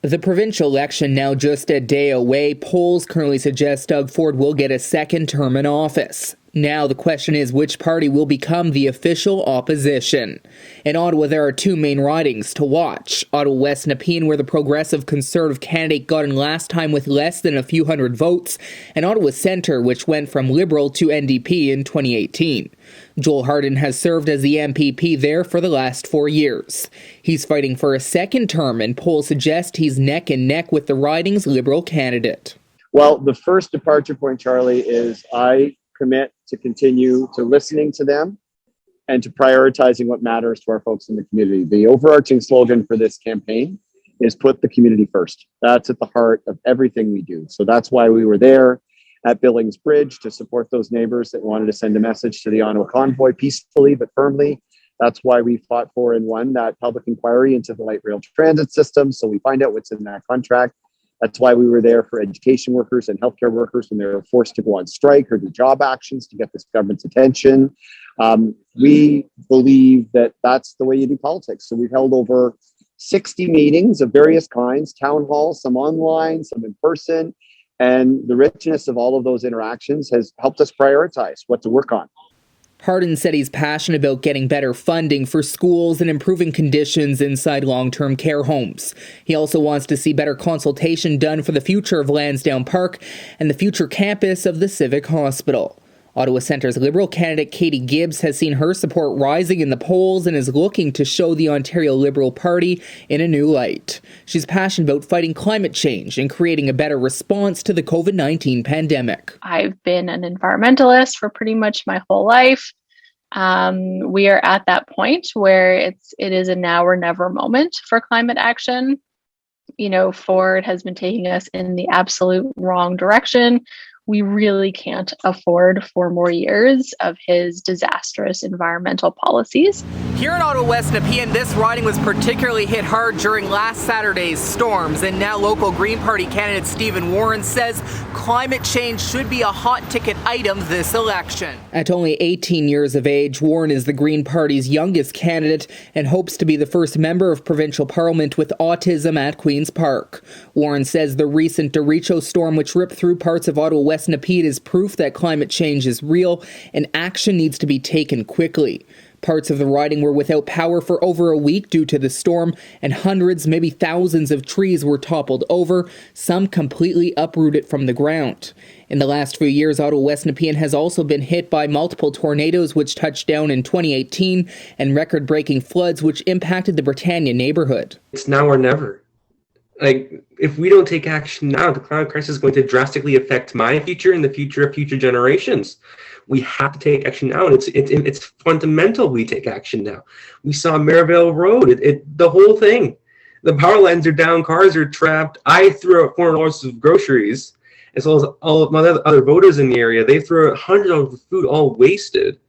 The provincial election now just a day away. Polls currently suggest Doug Ford will get a second term in office. Now the question is which party will become the official opposition. In Ottawa, there are two main ridings to watch. Ottawa West Nepean, where the progressive Conservative candidate got in last time with less than a few hundred votes, and Ottawa Centre, which went from Liberal to NDP in 2018. Joel Harden has served as the MPP there for the last 4 years. He's fighting for a second term, and polls suggest he's neck and neck with the riding's Liberal candidate. Well, the first departure point, Charlie, is I commit to continue to listening to them and to prioritizing what matters to our folks in the community. The overarching slogan for this campaign is put the community first. That's at the heart of everything we do. So that's why we were there at Billings Bridge to support those neighbors that wanted to send a message to the Ottawa convoy peacefully but firmly. That's why we fought for and won that public inquiry into the light rail transit system, so we find out what's in that contract. That's why we were there for education workers and healthcare workers when they were forced to go on strike or do job actions to get this government's attention. We believe that that's the way you do politics. So we've held over 60 meetings of various kinds, town halls, some online, some in person. And the richness of all of those interactions has helped us prioritize what to work on. Harden said he's passionate about getting better funding for schools and improving conditions inside long-term care homes. He also wants to see better consultation done for the future of Lansdowne Park and the future campus of the Civic Hospital. Ottawa Centre's Liberal candidate Katie Gibbs has seen her support rising in the polls and is looking to show the Ontario Liberal Party in a new light. She's passionate about fighting climate change and creating a better response to the COVID-19 pandemic. I've been an environmentalist for pretty much my whole life. We are at that point where it is a now or never moment for climate action. You know, Ford has been taking us in the absolute wrong direction. We really can't afford 4 more years of his disastrous environmental policies. Here in Ottawa West Nepean, this riding was particularly hit hard during last Saturday's storms, and now local Green Party candidate Stephen Warren says climate change should be a hot ticket item this election. At only 18 years of age, Warren is the Green Party's youngest candidate and hopes to be the first member of provincial parliament with autism at Queen's Park. Warren says the recent derecho storm, which ripped through parts of Ottawa West Nepean, is proof that climate change is real and action needs to be taken quickly. Parts of the riding were without power for over a week due to the storm, and hundreds, maybe thousands of trees were toppled over, some completely uprooted from the ground. In the last few years, Ottawa West Nepean has also been hit by multiple tornadoes which touched down in 2018 and record-breaking floods which impacted the Britannia neighborhood. It's now or never. If we don't take action now, the climate crisis is going to drastically affect my future and the future of future generations. We have to take action now, and it's fundamental we take action now. We saw Merivale Road, the whole thing. The power lines are down, cars are trapped. I threw out $400 of groceries, as well as all of my other voters in the area. They threw out $100 of food, all wasted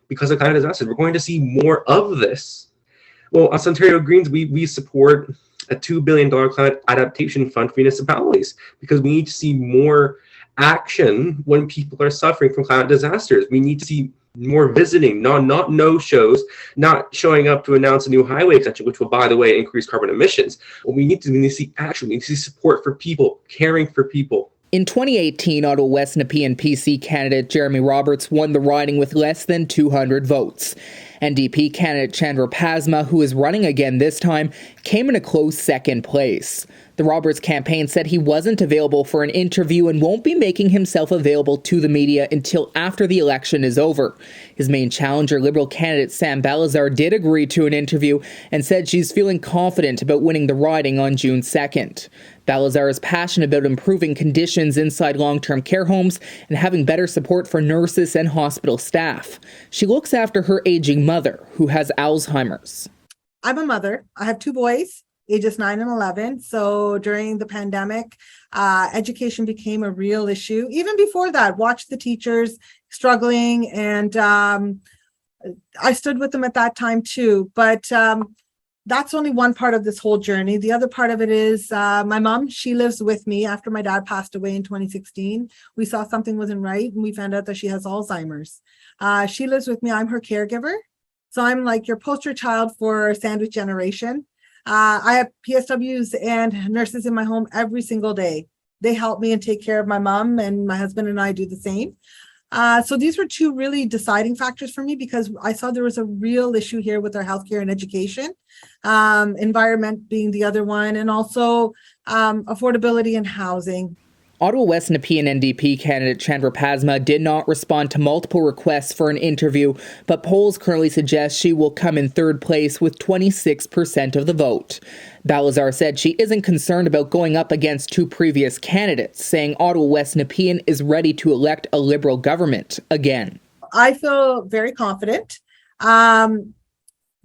because of climate disaster. We're going to see more of this. Well, us Ontario Greens, we support a $2 billion climate adaptation fund for municipalities because we need to see more action when people are suffering from climate disasters. We need to see more visiting, not no-shows, not showing up to announce a new highway extension, which will, by the way, increase carbon emissions. What we need to see action. We need to see support for people, caring for people. In 2018, Ottawa West Nepean PC candidate Jeremy Roberts won the riding with less than 200 votes. NDP candidate Chandra Pasma, who is running again this time, came in a close second place. The Roberts campaign said he wasn't available for an interview and won't be making himself available to the media until after the election is over. His main challenger, Liberal candidate Sam Balazar, did agree to an interview and said she's feeling confident about winning the riding on June 2nd. Balazar is passionate about improving conditions inside long-term care homes and having better support for nurses and hospital staff. She looks after her aging mother, who has Alzheimer's. I'm a mother. I have 2 boys, ages 9 and 11. So during the pandemic, education became a real issue. Even before that, watched the teachers struggling, and I stood with them at that time too. But that's only one part of this whole journey. The other part of it is my mom. She lives with me after my dad passed away in 2016. We saw something wasn't right, and we found out that she has Alzheimer's. She lives with me. I'm her caregiver. So I'm like your poster child for sandwich generation. I have PSWs and nurses in my home every single day. They help me and take care of my mom, and my husband and I do the same. So these were two really deciding factors for me, because I saw there was a real issue here with our healthcare and education, environment being the other one, and also affordability and housing. Ottawa West Nepean NDP candidate Chandra Pasma did not respond to multiple requests for an interview, but polls currently suggest she will come in third place with 26% of the vote. Balazar said she isn't concerned about going up against two previous candidates, saying Ottawa West Nepean is ready to elect a Liberal government again. I feel very confident.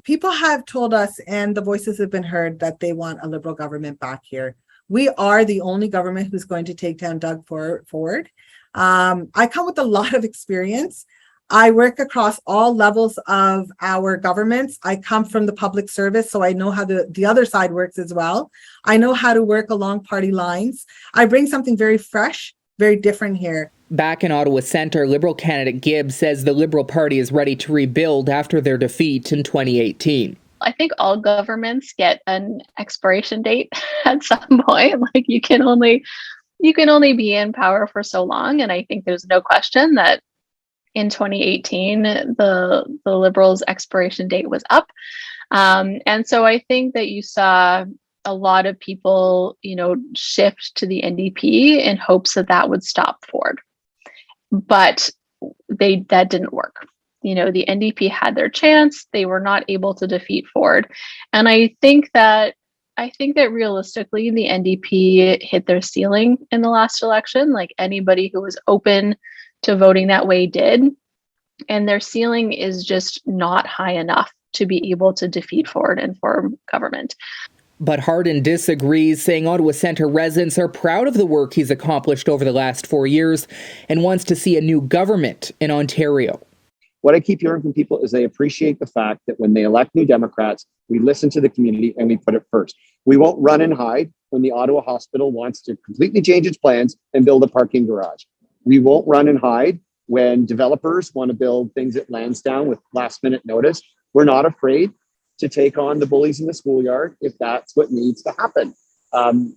People have told us, and the voices have been heard, that they want a Liberal government back here. We are the only government who's going to take down Doug forward. I come with a lot of experience. I work across all levels of our governments. I come from the public service, so I know how the other side works as well. I know how to work along party lines. I bring something very fresh, very different here. Back in Ottawa Centre, Liberal candidate Gibbs says the Liberal Party is ready to rebuild after their defeat in 2018. I think all governments get an expiration date at some point. Like you can only be in power for so long. And I think there's no question that in 2018, the Liberals' expiration date was up. And so I think that you saw a lot of people, shift to the NDP in hopes that would stop Ford. But that didn't work. The NDP had their chance. They were not able to defeat Ford. And I think that realistically, the NDP hit their ceiling in the last election, like anybody who was open to voting that way did. And their ceiling is just not high enough to be able to defeat Ford and form government. But Hardin disagrees, saying Ottawa Centre residents are proud of the work he's accomplished over the last 4 years and wants to see a new government in Ontario. What I keep hearing from people is they appreciate the fact that when they elect new Democrats, we listen to the community and we put it first. We won't run and hide when the Ottawa Hospital wants to completely change its plans and build a parking garage. We won't run and hide when developers want to build things at Lansdowne with last minute notice. We're not afraid to take on the bullies in the schoolyard if that's what needs to happen.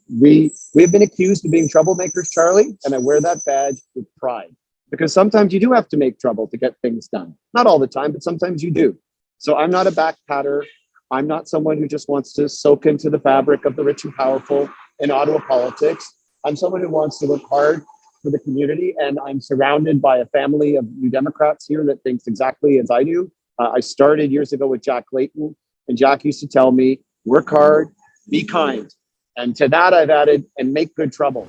We have been accused of being troublemakers, Charlie, and I wear that badge with pride. Because sometimes you do have to make trouble to get things done. Not all the time, but sometimes you do. So I'm not a backpatter. I'm not someone who just wants to soak into the fabric of the rich and powerful in Ottawa politics. I'm someone who wants to work hard for the community, and I'm surrounded by a family of New Democrats here that thinks exactly as I do. I started years ago with Jack Layton, and Jack used to tell me, work hard, be kind. And to that I've added, and make good trouble.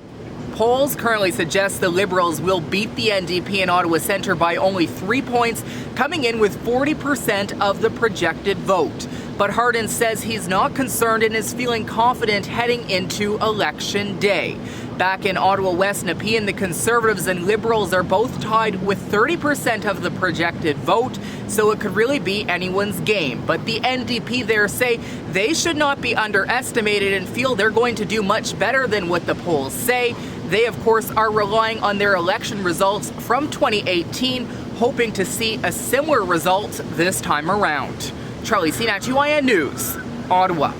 Polls currently suggest the Liberals will beat the NDP in Ottawa Centre by only 3 points, coming in with 40% of the projected vote. But Hardin says he's not concerned and is feeling confident heading into Election Day. Back in Ottawa West Nepean, the Conservatives and Liberals are both tied with 30% of the projected vote, so it could really be anyone's game. But the NDP there say they should not be underestimated and feel they're going to do much better than what the polls say. They, of course, are relying on their election results from 2018, hoping to see a similar result this time around. Charlie Sinach, UIN News, Ottawa.